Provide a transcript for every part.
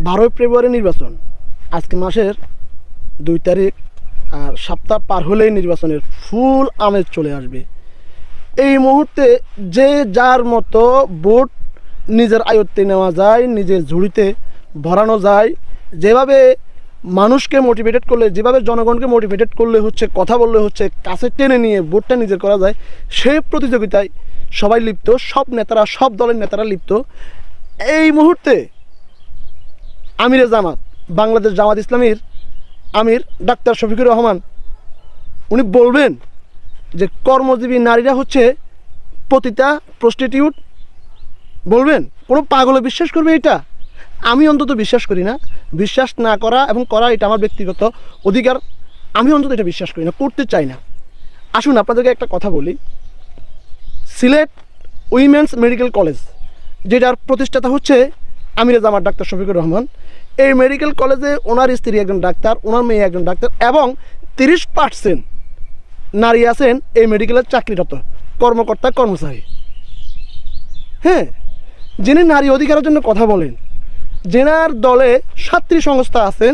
12 ফেব্রুয়ারি নির্বাচন, আজকে মাসের 2 তারিখ, আর সপ্তাহ পার হলেই নির্বাচনের ফুল আমেজ চলে আসবে। এই মুহূর্তে যে যার মতো ভোট নিজের আয়ত্তে নেওয়া যায়, নিজের ঝুড়িতে ভরানো যায়, যেভাবে মানুষকে মোটিভেটেড করলে, যেভাবে জনগণকে মোটিভেটেড করলে হচ্ছে, কথা বললে হচ্ছে, কাছে টেনে নিয়ে ভোটটা নিজের করা যায়, সেই প্রতিযোগিতায় সবাই লিপ্ত, সব নেতারা, সব দলের নেতারা লিপ্ত। এই মুহূর্তে আমিরে জামাত, বাংলাদেশ জামাত ইসলামীর আমির ডাক্তার শফিকুর রহমান, উনি বলবেন যে কর্মজীবী নারীরা হচ্ছে পতিতা, প্রস্টিটিউট, বলবেন? কোনো পাগলে বিশ্বাস করবে এটা? আমি অন্তত বিশ্বাস করি না। বিশ্বাস না করা এবং করা এটা আমার ব্যক্তিগত অধিকার। আমি অন্তত এটা বিশ্বাস করি না, করতে চাই না। আসুন আপনাদেরকে একটা কথা বলি। সিলেট উইমেন্স মেডিকেল কলেজ, যেটার প্রতিষ্ঠাতা হচ্ছে আমিরে জামাত ডাক্তার শফিকুর রহমান, এই মেডিকেল কলেজে ওনার স্ত্রী একজন ডাক্তার, ওনার মেয়ে একজন ডাক্তার, এবং 30% নারী আছেন এই মেডিকেলের চাকরিরত কর্মকর্তা, কর্মচারী। হ্যাঁ, যিনি নারী অধিকারের জন্য কথা বলেন, যেনার দলে ছাত্রী সংস্থা আছেন,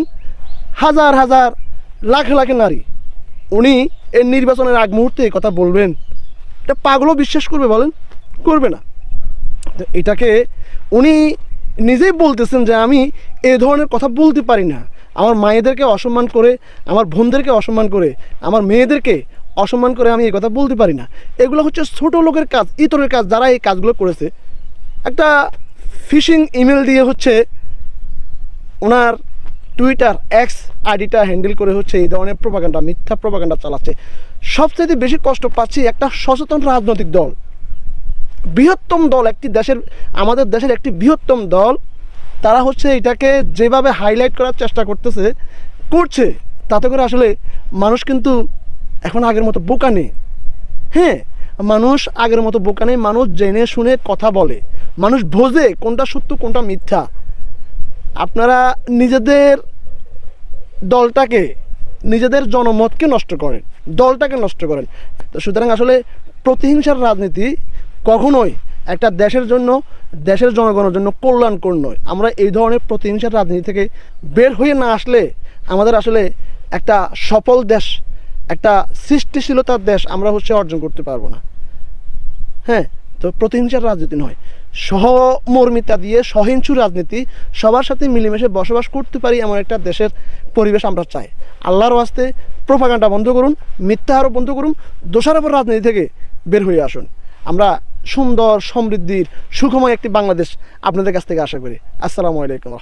হাজার হাজার লাখ লাখ নারী, উনি এই নির্বাচনের আগ মুহূর্তে এই কথা বলবেন? এটা পাগলও বিশ্বাস করবে বলেন? করবে না। তো এটাকে উনি নিজেই বলতেছেন যে আমি এই ধরনের কথা বলতে পারি না। আমার মায়েদেরকে অসম্মান করে, আমার বোনদেরকে অসম্মান করে, আমার মেয়েদেরকে অসম্মান করে আমি এই কথা বলতে পারি না। এগুলো হচ্ছে ছোট লোকের কাজ, ইতরের কাজ। যারা এই কাজগুলো করেছে, একটা ফিশিং ইমেল দিয়ে হচ্ছে ওনার টুইটার এক্স আইডিটা হ্যান্ডেল করে হচ্ছে এই ধরনের প্রোপাগান্ডা, মিথ্যা প্রোপাগান্ডা চালাচ্ছে। সবচেয়ে বেশি কষ্ট পাচ্ছি একটা সচেতন রাজনৈতিক দল, বৃহত্তম দল, একটি দেশের, আমাদের দেশের একটি বৃহত্তম দল, তারা হচ্ছে এটাকে যেভাবে হাইলাইট করার চেষ্টা করছে, তাতে করে আসলে মানুষ কিন্তু এখন আগের মতো বোকা নেই। হ্যাঁ, মানুষ আগের মতো বোকা নেই। মানুষ জেনে শুনে কথা বলে, মানুষ বোঝে কোনটা সত্য কোনটা মিথ্যা। আপনারা নিজেদের দলটাকে, নিজেদের জনমতকে নষ্ট করেন, দলটাকে নষ্ট করেন। তো সুতরাং আসলে প্রতিহিংসার রাজনীতি কখনোই একটা দেশের জন্য, দেশের জনগণের জন্য কল্যাণকর নয়। আমরা এই ধরনের প্রতিহিংসার রাজনীতি থেকে বের হয়ে না আসলে আমাদের আসলে একটা সফল দেশ, একটা সৃষ্টিশীলতার দেশ আমরা হচ্ছে অর্জন করতে পারবো না। হ্যাঁ, তো প্রতিহিংসার রাজনীতি নয়, সহমর্মিতা দিয়ে সহিংসু রাজনীতি, সবার সাথে মিলেমিশে বসবাস করতে পারি এমন একটা দেশের পরিবেশ আমরা চাই। আল্লাহর ওয়াস্তে প্রোপাগান্ডা বন্ধ করুন, মিথ্যা আরোপ বন্ধ করুন, দোষারোপের রাজনীতি থেকে বের হয়ে আসুন। আমরা সুন্দর, সমৃদ্ধির, সুখময় একটি বাংলাদেশ আপনাদের কাছ থেকে আশা করি। আসসালামু আলাইকুম।